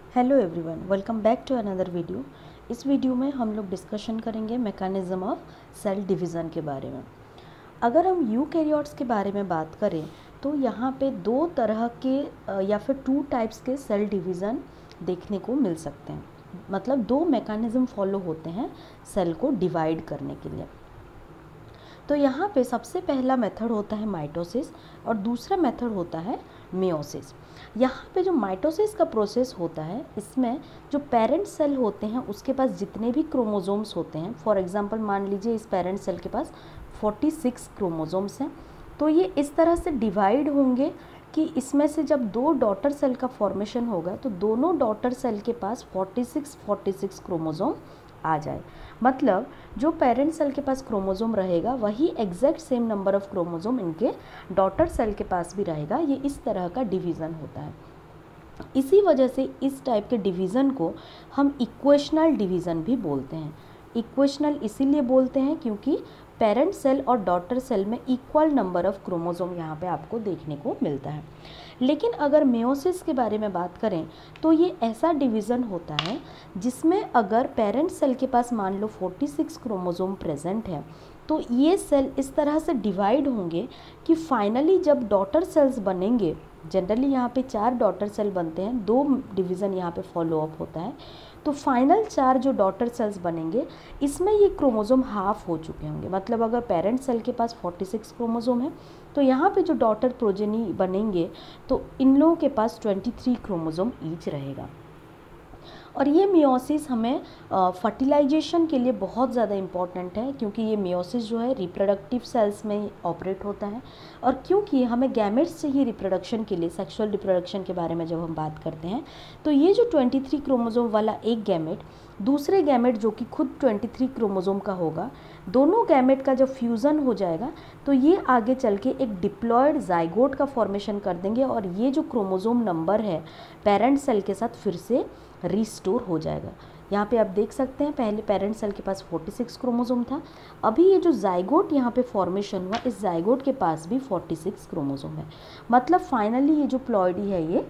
Hello everyone, welcome back to another video. इस video में हम लोग डिस्कशन करेंगे मैकेनिज्म ऑफ सेल डिवीज़न के बारे में। अगर हम यूकैरियोट्स के बारे में बात करें तो यहाँ पे दो तरह के या फिर टू टाइप्स के सेल डिवीज़न देखने को मिल सकते हैं। मतलब दो मैकेनिज्म फॉलो होते हैं सेल को डिवाइड करने के लिए। तो यहाँ पे सबसे पहला मेथड होता है माइटोसिस और दूसरा मेथड होता है मियोसिस। यहाँ पे जो माइटोसिस का प्रोसेस होता है, इसमें जो पेरेंट सेल होते हैं उसके पास जितने भी क्रोमोसोम्स होते हैं, फॉर एग्जांपल मान लीजिए इस पेरेंट सेल के पास 46 क्रोमोसोम्स हैं, तो ये इस तरह से डिवाइड होंगे कि इसमें से जब दो डॉटर सेल का फॉर्मेशन होगा तो दोनों डॉटर सेल के पास 46 क्रोमोसोम आ जाए। मतलब जो पेरेंट सेल के पास क्रोमोसोम रहेगा वही exact same number of chromosome इनके डॉटर सेल के पास भी रहेगा। ये इस तरह का डिवीज़न होता है। इसी वजह से इस टाइप के डिवीज़न को हम इक्वेशनल डिवीज़न भी बोलते हैं। इक्वेशनल इसीलिए बोलते हैं क्योंकि पेरेंट सेल और डॉटर सेल में इक्वल नंबर ऑफ क्रोमोसोम यहाँ पे आपको देखने को मिलता है। लेकिन अगर मेयोसिस के बारे में बात करें तो ये ऐसा डिवीज़न होता है जिसमें अगर पेरेंट सेल के पास मान लो 46 क्रोमोसोम प्रेजेंट है तो ये सेल इस तरह से डिवाइड होंगे कि फाइनली जब डॉटर सेल्स बनेंगे, जनरली यहाँ पे 4 डॉटर सेल बनते हैं, 2 डिवीज़न यहाँ पे फॉलो अप होता है, तो फाइनल 4 जो डॉटर सेल्स बनेंगे इसमें ये क्रोमोसोम हाफ हो चुके होंगे। मतलब अगर पेरेंट सेल के पास 46 क्रोमोसोम है तो यहाँ पे जो डॉटर प्रोजेनी बनेंगे तो इन लोगों के पास 23 क्रोमोसोम ईच रहेगा। और ये मियोसिस हमें फर्टिलाइजेशन के लिए बहुत ज़्यादा इम्पॉर्टेंट है, क्योंकि ये मियोसिस जो है रिप्रोडक्टिव सेल्स में ऑपरेट होता है। और क्योंकि हमें गैमेट्स से ही रिप्रोडक्शन के लिए, सेक्सुअल रिप्रोडक्शन के बारे में जब हम बात करते हैं तो ये जो 23 क्रोमोसोम वाला एक गैमेट दूसरे गैमेट जो कि खुद 23 क्रोमोसोम का होगा, दोनों गैमेट का जब फ्यूज़न हो जाएगा तो ये आगे चल के एक डिप्लॉयड जाइगोट का फॉर्मेशन कर देंगे और ये जो क्रोमोसोम नंबर है पेरेंट सेल के साथ फिर से रिस्टोर हो जाएगा। यहाँ पे आप देख सकते हैं पहले पेरेंट सेल के पास 46 क्रोमोसोम था, अभी ये जो जाइगोट यहाँ पे फॉर्मेशन हुआ इस जाइगोट के पास भी 46 क्रोमोसोम है। मतलब फाइनली ये जो प्लॉइडी है ये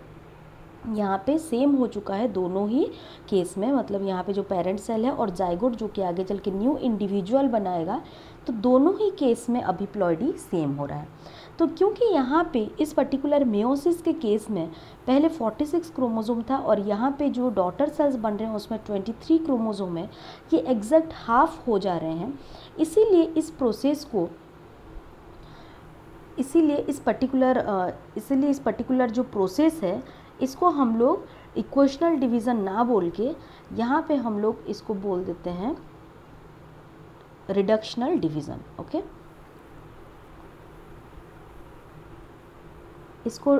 यहाँ पे सेम हो चुका है दोनों ही केस में। मतलब यहाँ पे जो पेरेंट सेल है और जाइगोट जो कि आगे चल के न्यू इंडिविजुअल बनाएगा, तो दोनों ही केस में अभी प्लॉइडी सेम हो रहा है। तो क्योंकि यहाँ पे इस पर्टिकुलर मेयोसिस के केस में पहले 46 क्रोमोसोम था और यहाँ पे जो डॉटर सेल्स बन रहे हैं उसमें 23 क्रोमोसोम है, ये एग्जैक्ट हाफ हो जा रहे हैं। इसीलिए इस प्रोसेस को इसीलिए इस पर्टिकुलर जो प्रोसेस है इसको हम लोग इक्वेशनल डिवीज़न ना बोल के यहाँ पे हम लोग इसको बोल देते हैं रिडक्शनल डिवीज़न। ओके, इसको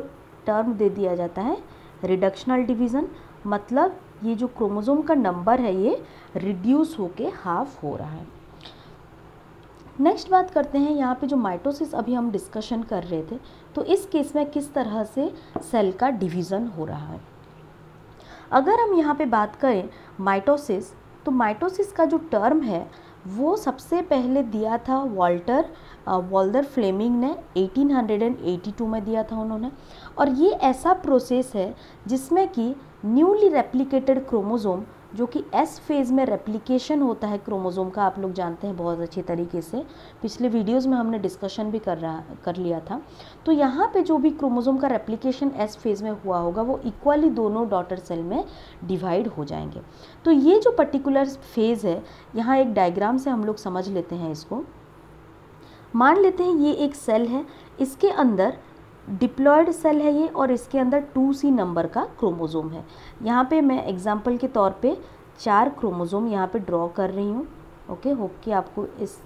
टर्म दे दिया जाता है रिडक्शनल डिवीज़न। मतलब ये जो क्रोमोसोम का नंबर है ये रिड्यूस होके हाफ हो रहा है। नेक्स्ट बात करते हैं यहाँ पे जो माइटोसिस अभी हम डिस्कशन कर रहे थे, तो इस केस में किस तरह से सेल का डिवीज़न हो रहा है। अगर हम यहाँ पे बात करें माइटोसिस, तो माइटोसिस का जो टर्म है वो सबसे पहले दिया था वॉल्टर फ्लेमिंग ने 1882 में दिया था उन्होंने। और ये ऐसा प्रोसेस है जिसमें कि न्यूली रेप्लिकेटेड क्रोमोसोम, जो कि एस फेज़ में रेप्लिकेशन होता है क्रोमोसोम का, आप लोग जानते हैं बहुत अच्छे तरीके से, पिछले वीडियोस में हमने डिस्कशन भी कर लिया था। तो यहाँ पे जो भी क्रोमोसोम का रेप्लिकेशन एस फेज़ में हुआ होगा वो इक्वली दोनों डॉटर सेल में डिवाइड हो जाएंगे। तो ये जो पर्टिकुलर फेज़ है, यहाँ एक डायग्राम से हम लोग समझ लेते हैं इसको। मान लेते हैं ये एक सेल है, इसके अंदर डिप्लॉयड सेल है ये और इसके अंदर 2C नंबर का क्रोमोसोम है। यहाँ पे मैं एग्जांपल के तौर पे 4 क्रोमोसोम यहाँ पे ड्रॉ कर रही हूँ। ओके, होप कि आपको इस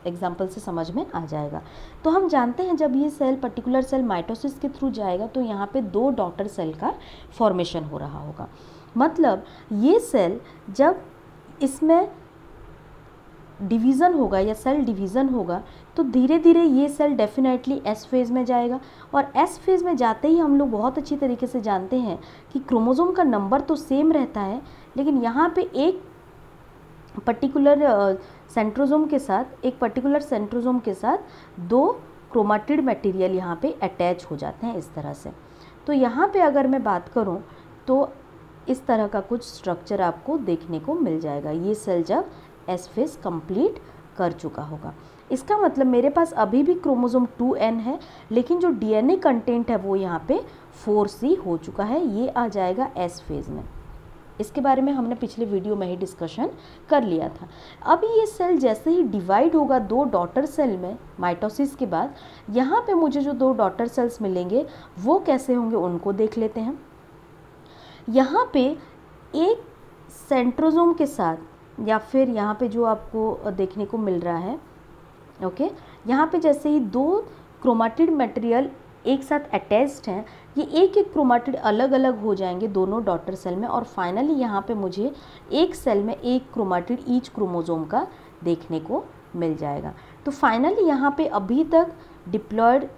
एग्जांपल से समझ में आ जाएगा। तो हम जानते हैं जब ये सेल पर्टिकुलर सेल माइटोसिस के थ्रू जाएगा तो यहाँ पे 2 डॉटर सेल का फॉर्मेशन हो रहा होगा। मतलब ये सेल जब इसमें डिवीज़न होगा या सेल डिवीज़न होगा तो धीरे धीरे ये सेल डेफिनेटली एस फेज़ में जाएगा। और एस फेज़ में जाते ही हम लोग बहुत अच्छी तरीके से जानते हैं कि क्रोमोसोम का नंबर तो सेम रहता है, लेकिन यहाँ पे एक पर्टिकुलर सेंट्रोसोम के साथ 2 क्रोमाटिड मटेरियल यहाँ पे अटैच हो जाते हैं इस तरह से। तो यहाँ पे अगर मैं बात करूँ तो इस तरह का कुछ स्ट्रक्चर आपको देखने को मिल जाएगा, ये सेल जब एस फेज कंप्लीट कर चुका होगा। इसका मतलब मेरे पास अभी भी क्रोमोसोम 2n है, लेकिन जो डीएनए कंटेंट है वो यहाँ पे 4c हो चुका है, ये आ जाएगा एस फेज में। इसके बारे में हमने पिछले वीडियो में ही डिस्कशन कर लिया था। अब ये सेल जैसे ही डिवाइड होगा 2 डॉटर सेल में माइटोसिस के बाद, यहाँ पे मुझे जो 2 डॉटर सेल्स मिलेंगे वो कैसे होंगे उनको देख लेते हैं। यहाँ पे एक सेंट्रोजोम के साथ या फिर यहाँ पे जो आपको देखने को मिल रहा है, ओके, यहाँ पे जैसे ही 2 क्रोमाटिड मटेरियल एक साथ अटैच्ड हैं, ये एक एक क्रोमाटिड अलग अलग हो जाएंगे दोनों डॉटर सेल में, और फाइनली यहाँ पे मुझे एक सेल में एक क्रोमाटिड ईच क्रोमोसोम का देखने को मिल जाएगा। तो फाइनली यहाँ पे अभी तक डिप्लॉयड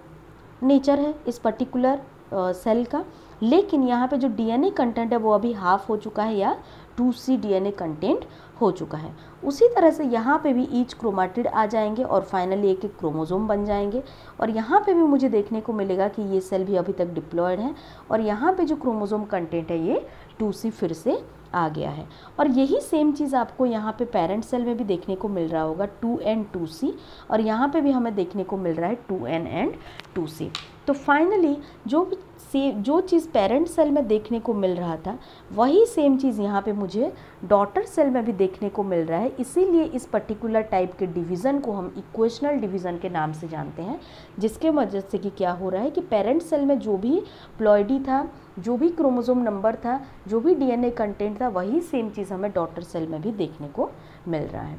नेचर है इस पर्टिकुलर सेल का, लेकिन यहाँ पे जो डीएनए कंटेंट है वो अभी हाफ हो चुका है या 2c डीएनए कंटेंट हो चुका है। उसी तरह से यहाँ पे भी ईच क्रोमाटिड आ जाएंगे और फाइनली एक एक क्रोमोसोम बन जाएंगे, और यहाँ पे भी मुझे देखने को मिलेगा कि ये सेल भी अभी तक डिप्लॉयड है, और यहाँ पे जो क्रोमोसोम कंटेंट है ये 2c फिर से आ गया है। और यही सेम चीज़ आपको यहाँ पे पेरेंट सेल में भी देखने को मिल रहा होगा, 2n 2c, और यहाँ पे भी हमें देखने को मिल रहा है 2n एंड 2c। तो फाइनली जो चीज़ पेरेंट सेल में देखने को मिल रहा था वही सेम चीज़ यहाँ पे मुझे डॉटर सेल में भी देखने को मिल रहा है। इसीलिए इस पर्टिकुलर टाइप के डिवीज़न को हम इक्वेशनल डिवीज़न के नाम से जानते हैं, जिसके वजह से कि क्या हो रहा है कि पेरेंट सेल में जो भी प्लॉइडी था, जो भी क्रोमोसोम नंबर था, जो भी डीएनए कंटेंट था, वही सेम चीज़ हमें डॉटर सेल में भी देखने को मिल रहा है।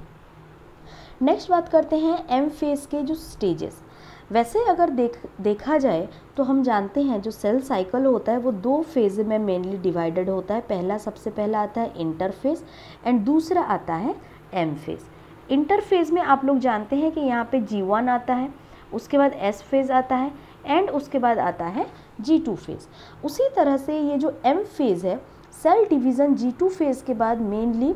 नेक्स्ट बात करते हैं एम फेज के जो स्टेजेस। वैसे अगर देखा जाए तो हम जानते हैं जो सेल साइकिल होता है वो 2 फेज में मेनली डिवाइडेड होता है। सबसे पहला आता है इंटरफेज एंड दूसरा आता है एम फेज। इंटरफेज में आप लोग जानते हैं कि यहाँ पे G1 आता है, उसके बाद एस फेज आता है एंड उसके बाद आता है G2 फेज। उसी तरह से ये जो एम फेज है, सेल डिवीज़न G2 फेज के बाद मेनली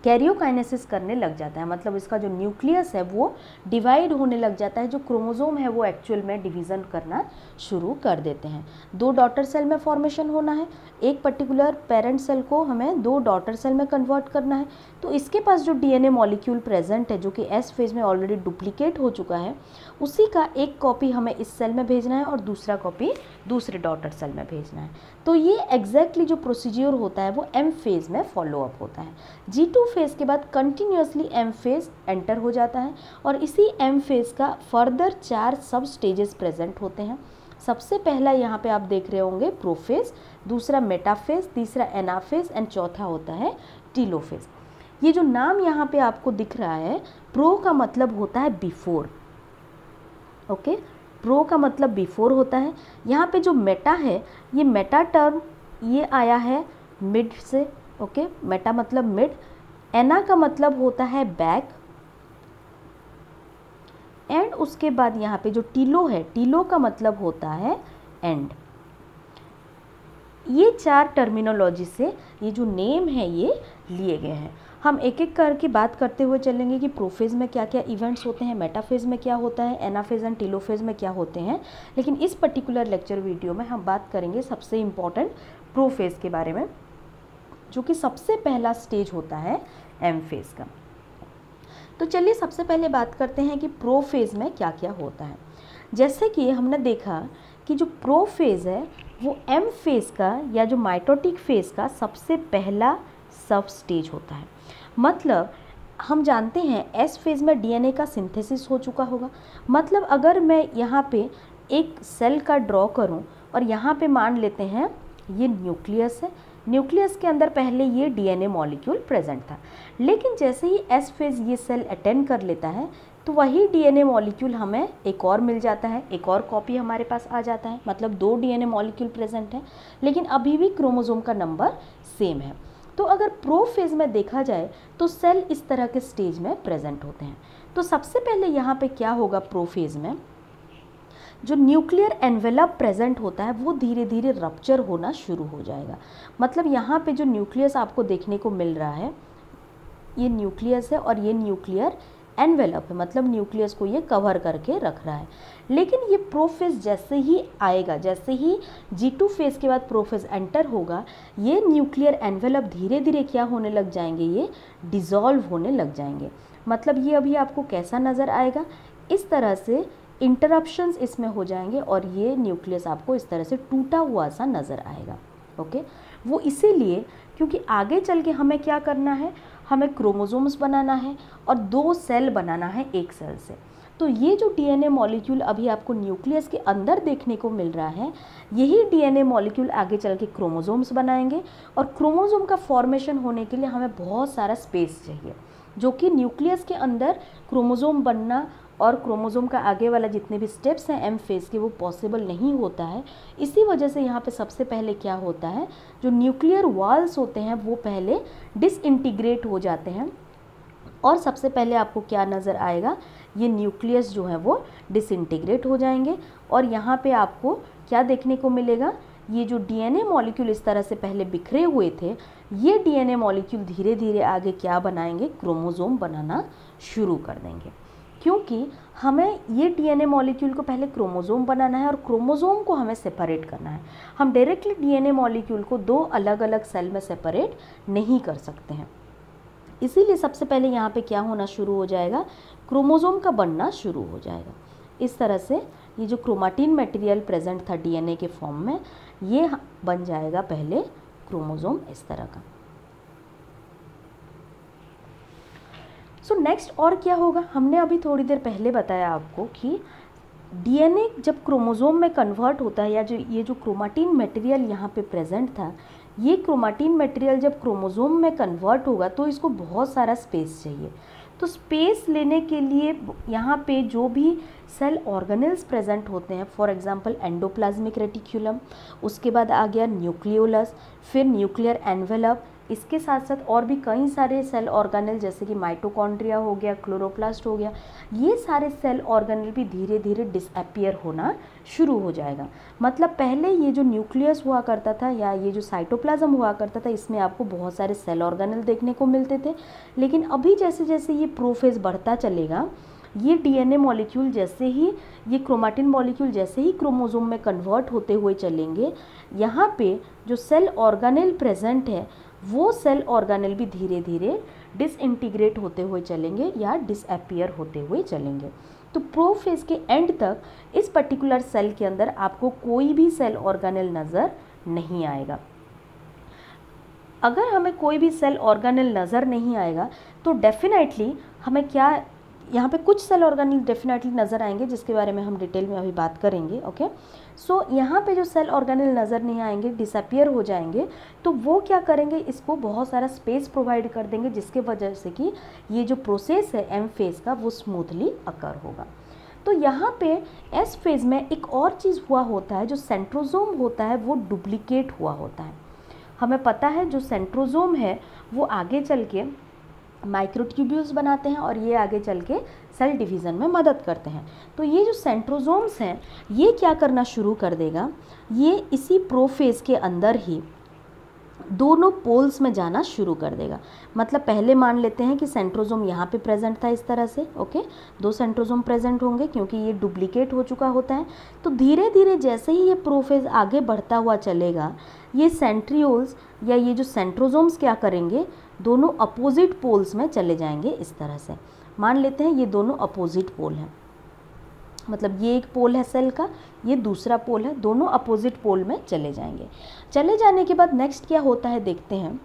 कैरियोकाइनेसिस करने लग जाता है, मतलब इसका जो न्यूक्लियस है वो डिवाइड होने लग जाता है, जो क्रोमोसोम है वो एक्चुअल में डिवीज़न करना शुरू कर देते हैं। 2 डॉटर सेल में फॉर्मेशन होना है, एक पर्टिकुलर पेरेंट सेल को हमें 2 डॉटर सेल में कन्वर्ट करना है, तो इसके पास जो डीएनए मॉलिक्यूल प्रेजेंट है जो कि एस फेज में ऑलरेडी डुप्लीकेट हो चुका है, उसी का एक कॉपी हमें इस सेल में भेजना है और दूसरा कॉपी दूसरे डॉटर सेल में भेजना है। तो ये एग्जैक्टली जो प्रोसीजर होता है वो एम फेज में फॉलो अप होता है। G2 फेज के बाद कंटिन्यूसली एम फेज एंटर हो जाता है, और इसी एम फेज का फर्दर 4 सब स्टेजेस प्रेजेंट होते हैं। सबसे पहला यहाँ पे आप देख रहे होंगे प्रोफेज, दूसरा मेटाफेज, तीसरा एनाफेज एंड चौथा होता है टीलोफेज। ये जो नाम यहाँ पे आपको दिख रहा है, प्रो का मतलब होता है बिफोर, ओके, प्रो का मतलब बिफोर होता है। यहाँ पे जो मेटा है, ये मेटा टर्म ये आया है मिड से, ओके, मेटा मतलब मिड। एना का मतलब होता है बैक, एंड उसके बाद यहाँ पे जो टीलो है, टीलो का मतलब होता है एंड। ये 4 टर्मिनोलॉजी से ये जो नेम है ये लिए गए हैं। हम एक एक करके बात करते हुए चलेंगे कि प्रोफेज में क्या क्या इवेंट्स होते हैं, मेटाफेज में क्या होता है, एनाफेज एंड टीलोफेज में क्या होते हैं। लेकिन इस पर्टिकुलर लेक्चर वीडियो में हम बात करेंगे सबसे इम्पॉर्टेंट प्रोफेज के बारे में, जो कि सबसे पहला स्टेज होता है एम फेज का। तो चलिए सबसे पहले बात करते हैं कि प्रोफेज में क्या क्या होता है। जैसे कि हमने देखा कि जो प्रोफेज है वो एम फेज का या जो माइटोटिक फेज का सबसे पहला सब स्टेज होता है। मतलब हम जानते हैं एस फेज में डीएनए का सिंथेसिस हो चुका होगा। मतलब अगर मैं यहाँ पे एक सेल का ड्रॉ करूँ और यहाँ पे मान लेते हैं ये न्यूक्लियस है, न्यूक्लियस के अंदर पहले ये डीएनए मॉलिक्यूल प्रेजेंट था, लेकिन जैसे ही एस फेज ये सेल अटेंड कर लेता है तो वही डीएनए मॉलिक्यूल हमें एक और मिल जाता है, एक और कॉपी हमारे पास आ जाता है। मतलब 2 डीएनए मॉलिक्यूल प्रेजेंट हैं, लेकिन अभी भी क्रोमोसोम का नंबर सेम है। तो अगर प्रो फेज में देखा जाए तो सेल इस तरह के स्टेज में प्रेजेंट होते हैं। तो सबसे पहले यहाँ पे क्या होगा, प्रो फेज में जो न्यूक्लियर एनवेलप प्रेजेंट होता है वो धीरे धीरे रप्चर होना शुरू हो जाएगा। मतलब यहाँ पे जो न्यूक्लियस आपको देखने को मिल रहा है, ये न्यूक्लियस है और ये न्यूक्लियर एनवेलप है, मतलब न्यूक्लियस को ये कवर करके रख रहा है। लेकिन ये प्रोफेज जैसे ही आएगा, जैसे ही G2 फेज के बाद प्रोफेज एंटर होगा, ये न्यूक्लियर एनवेलप धीरे धीरे क्या होने लग जाएंगे, ये डिज़ोल्व होने लग जाएंगे। मतलब ये अभी आपको कैसा नज़र आएगा, इस तरह से इंटरप्शंस इसमें हो जाएंगे और ये न्यूक्लियस आपको इस तरह से टूटा हुआ सा नज़र आएगा। ओके, वो इसीलिए क्योंकि आगे चल के हमें क्या करना है, हमें क्रोमोसोम्स बनाना है और 2 सेल बनाना है एक सेल से। तो ये जो डीएनए मॉलिक्यूल अभी आपको न्यूक्लियस के अंदर देखने को मिल रहा है, यही डीएनए मॉलिक्यूल आगे चल के क्रोमोसोम्स बनाएंगे और क्रोमोसोम का फॉर्मेशन होने के लिए हमें बहुत सारा स्पेस चाहिए, जो कि न्यूक्लियस के अंदर क्रोमोसोम बनना और क्रोमोसोम का आगे वाला जितने भी स्टेप्स हैं एम फेज के, वो पॉसिबल नहीं होता है। इसी वजह से यहाँ पे सबसे पहले क्या होता है, जो न्यूक्लियर वॉल्स होते हैं वो पहले डिसइंटीग्रेट हो जाते हैं और सबसे पहले आपको क्या नज़र आएगा, ये न्यूक्लियस जो है वो डिसइंटीग्रेट हो जाएंगे और यहाँ पे आपको क्या देखने को मिलेगा, ये जो डीएनए मॉलिक्यूल इस तरह से पहले बिखरे हुए थे, ये डीएनए मॉलिक्यूल धीरे धीरे आगे क्या बनाएंगे, क्रोमोसोम बनाना शुरू कर देंगे। क्योंकि हमें ये डीएनए मॉलिक्यूल को पहले क्रोमोसोम बनाना है और क्रोमोसोम को हमें सेपरेट करना है। हम डायरेक्टली डीएनए मॉलिक्यूल को 2 अलग अलग सेल में सेपरेट नहीं कर सकते हैं। इसीलिए सबसे पहले यहाँ पे क्या होना शुरू हो जाएगा, क्रोमोसोम का बनना शुरू हो जाएगा। इस तरह से ये जो क्रोमाटिन मटेरियल प्रेजेंट था डीएनए के फॉर्म में, ये बन जाएगा पहले क्रोमोसोम इस तरह का। सो नेक्स्ट और क्या होगा, हमने अभी थोड़ी देर पहले बताया आपको कि डीएनए जब क्रोमोसोम में कन्वर्ट होता है, या जो ये जो क्रोमाटिन मटेरियल यहाँ पे प्रेजेंट था, ये क्रोमाटिन मटेरियल जब क्रोमोसोम में कन्वर्ट होगा तो इसको बहुत सारा स्पेस चाहिए। तो स्पेस लेने के लिए यहाँ पे जो भी सेल ऑर्गेनेल्स प्रेजेंट होते हैं, फॉर एग्जांपल एंडोप्लाज्मिक रेटिक्यूलम, उसके बाद आ गया न्यूक्लियोलस, फिर न्यूक्लियर एनवेलप, इसके साथ साथ और भी कई सारे सेल ऑर्गेनेल जैसे कि माइटोकॉन्ड्रिया हो गया, क्लोरोप्लास्ट हो गया, ये सारे सेल ऑर्गेनेल भी धीरे धीरे डिसअपियर होना शुरू हो जाएगा। मतलब पहले ये जो न्यूक्लियस हुआ करता था या ये जो साइटोप्लाज्म हुआ करता था, इसमें आपको बहुत सारे सेल ऑर्गेनेल देखने को मिलते थे। लेकिन अभी जैसे जैसे ये प्रोफेज बढ़ता चलेगा, ये डीएनए मॉलिक्यूल जैसे ही, ये क्रोमाटिन मॉलिक्यूल जैसे ही क्रोमोसोम में कन्वर्ट होते हुए चलेंगे, यहाँ पे जो सेल ऑर्गेनेल प्रेजेंट है वो सेल ऑर्गेनेल भी धीरे धीरे डिसइंटीग्रेट होते हुए चलेंगे या डिसअपियर होते हुए चलेंगे। तो प्रोफेज के एंड तक इस पर्टिकुलर सेल के अंदर आपको कोई भी सेल ऑर्गेनेल नज़र नहीं आएगा। अगर हमें कोई भी सेल ऑर्गेनेल नज़र नहीं आएगा तो डेफिनेटली हमें क्या, यहाँ पे कुछ सेल ऑर्गेनेल डेफिनेटली नज़र आएंगे जिसके बारे में हम डिटेल में अभी बात करेंगे। ओके, सो यहाँ पे जो सेल ऑर्गेनेल नज़र नहीं आएंगे, डिसअपियर हो जाएंगे, तो वो क्या करेंगे, इसको बहुत सारा स्पेस प्रोवाइड कर देंगे, जिसके वजह से कि ये जो प्रोसेस है एम फेज़ का वो स्मूथली अकर होगा। तो यहाँ पे एस फेज़ में एक और चीज़ हुआ होता है, जो सेंट्रोसोम होता है वो डुप्लीकेट हुआ होता है। हमें पता है जो सेंट्रोसोम है वो आगे चल के माइक्रोट्यूब्यूल्स बनाते हैं और ये आगे चल के सेल डिवीज़न में मदद करते हैं। तो ये जो सेंट्रोसोम्स हैं ये क्या करना शुरू कर देगा, ये इसी प्रोफेज के अंदर ही दोनों पोल्स में जाना शुरू कर देगा। मतलब पहले मान लेते हैं कि सेंट्रोसोम यहाँ पे प्रेजेंट था इस तरह से, ओके, 2 सेंट्रोसोम प्रेजेंट होंगे क्योंकि ये डुप्लीकेट हो चुका होता है। तो धीरे धीरे जैसे ही ये प्रोफेज आगे बढ़ता हुआ चलेगा, ये सेंट्रियोल्स या ये जो सेंट्रोसोम्स क्या करेंगे, दोनों अपोजिट पोल्स में चले जाएंगे। इस तरह से मान लेते हैं ये दोनों अपोजिट पोल हैं, मतलब ये एक पोल है सेल का, ये दूसरा पोल है, दोनों अपोजिट पोल में चले जाएंगे। चले जाने के बाद नेक्स्ट क्या होता है देखते हैं।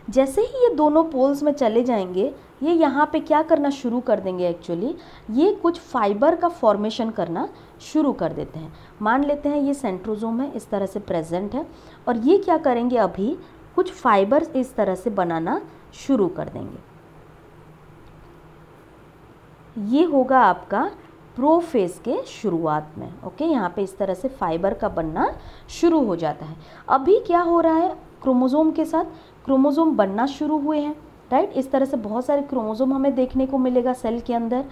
जैसे ही ये दोनों पोल्स में चले जाएंगे, ये यहाँ पे क्या करना शुरू कर देंगे, एक्चुअली ये कुछ फाइबर का फॉर्मेशन करना शुरू कर देते हैं। मान लेते हैं ये सेंट्रोसोम है, इस तरह से प्रेजेंट है, और ये क्या करेंगे, अभी कुछ फाइबर्स इस तरह से बनाना शुरू कर देंगे। ये होगा आपका प्रोफेज के शुरुआत में। ओके, यहाँ पे इस तरह से फाइबर का बनना शुरू हो जाता है। अभी क्या हो रहा है, क्रोमोसोम के साथ क्रोमोसोम बनना शुरू हुए हैं, राइट। इस तरह से बहुत सारे क्रोमोसोम हमें देखने को मिलेगा सेल के अंदर।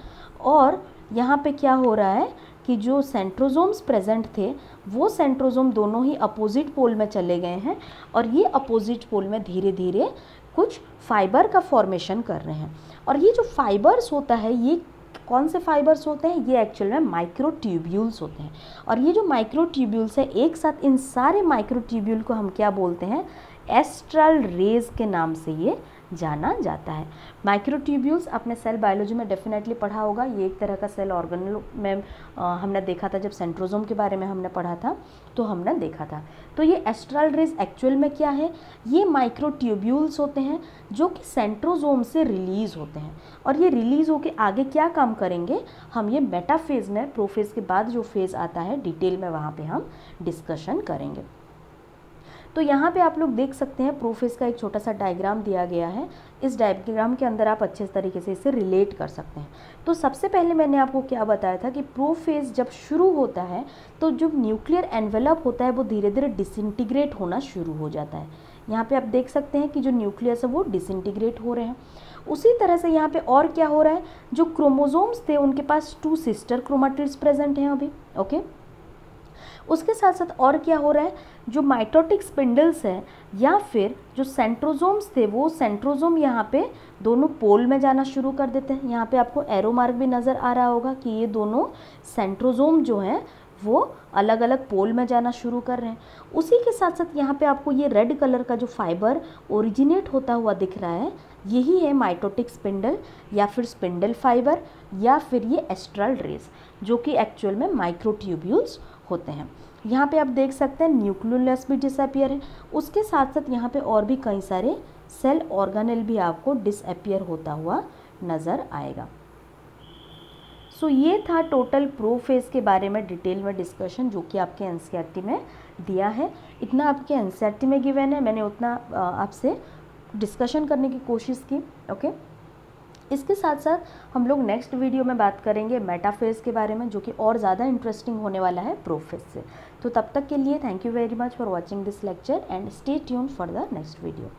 और यहाँ पे क्या हो रहा है कि जो सेंट्रोसोम्स प्रेजेंट थे वो सेंट्रोसोम दोनों ही अपोजिट पोल में चले गए हैं, और ये अपोजिट पोल में धीरे धीरे कुछ फाइबर का फॉर्मेशन कर रहे हैं। और ये जो फाइबर्स होता है, ये कौन से फाइबर्स होते हैं, ये एक्चुअल में माइक्रोट्यूब्यूल्स होते हैं। और ये जो माइक्रोट्यूब्यूल्स है, एक साथ इन सारे माइक्रोट्यूब्यूल को हम क्या बोलते हैं, एस्ट्रल रेज के नाम से ये जाना जाता है। माइक्रोट्यूब्यूल्स आपने सेल बायोलॉजी में डेफिनेटली पढ़ा होगा। ये एक तरह का सेल ऑर्गेनल में हमने देखा था, जब सेंट्रोजोम के बारे में हमने पढ़ा था तो हमने देखा था। तो ये एस्ट्रल रेज एक्चुअल में क्या है, ये माइक्रोट्यूब्यूल्स होते हैं जो कि सेंट्रोजोम से रिलीज़ होते हैं। और ये रिलीज़ होकर आगे क्या काम करेंगे, हम ये मेटाफेज में, प्रोफेज के बाद जो फेज़ आता है डिटेल में वहाँ पे हम डिस्कशन करेंगे। तो यहाँ पे आप लोग देख सकते हैं प्रोफेज का एक छोटा सा डायग्राम दिया गया है। इस डायग्राम के अंदर आप अच्छे तरीके से इसे रिलेट कर सकते हैं। तो सबसे पहले मैंने आपको क्या बताया था कि प्रोफेज जब शुरू होता है तो जो न्यूक्लियर एनवेलप होता है वो धीरे धीरे डिसइंटीग्रेट होना शुरू हो जाता है। यहाँ पे आप देख सकते हैं कि जो न्यूक्लियस है वो डिसइंटीग्रेट हो रहे हैं। उसी तरह से यहाँ पे और क्या हो रहा है, जो क्रोमोजोम्स थे उनके पास 2 सिस्टर क्रोमेटिड्स प्रेजेंट हैं अभी, ओके। उसके साथ साथ और क्या हो रहा है, जो माइटोटिक स्पिंडल्स है या फिर जो सेंट्रोजोम्स थे, वो सेंट्रोजोम यहाँ पे दोनों पोल में जाना शुरू कर देते हैं। यहाँ पे आपको एरो मार्क भी नज़र आ रहा होगा कि ये दोनों सेंट्रोजोम जो हैं वो अलग अलग पोल में जाना शुरू कर रहे हैं। उसी के साथ साथ यहाँ पे आपको ये रेड कलर का जो फाइबर ओरिजिनेट होता हुआ दिख रहा है, यही है माइटोटिक स्पिंडल या फिर स्पिंडल फाइबर या फिर ये एस्ट्रल रेज, जो कि एक्चुअल में माइक्रोट्यूब्यूल्स होते हैं। यहाँ पे आप देख सकते हैं न्यूक्लियस भी डिसअपियर है। उसके साथ साथ यहाँ पे और भी कई सारे सेल ऑर्गेनेल भी आपको डिसअपियर होता हुआ नज़र आएगा। सो ये था टोटल प्रोफेज के बारे में डिटेल में डिस्कशन, जो कि आपके एनसीईआरटी में दिया है। इतना आपके एनसीईआरटी में गिवन है, मैंने उतना आपसे डिस्कशन करने की कोशिश की, ओके। इसके साथ साथ हम लोग नेक्स्ट वीडियो में बात करेंगे मेटाफेज के बारे में, जो कि और ज़्यादा इंटरेस्टिंग होने वाला है प्रोफेज से। तो तब तक के लिए thank you very much for watching this lecture and stay tuned for the next video.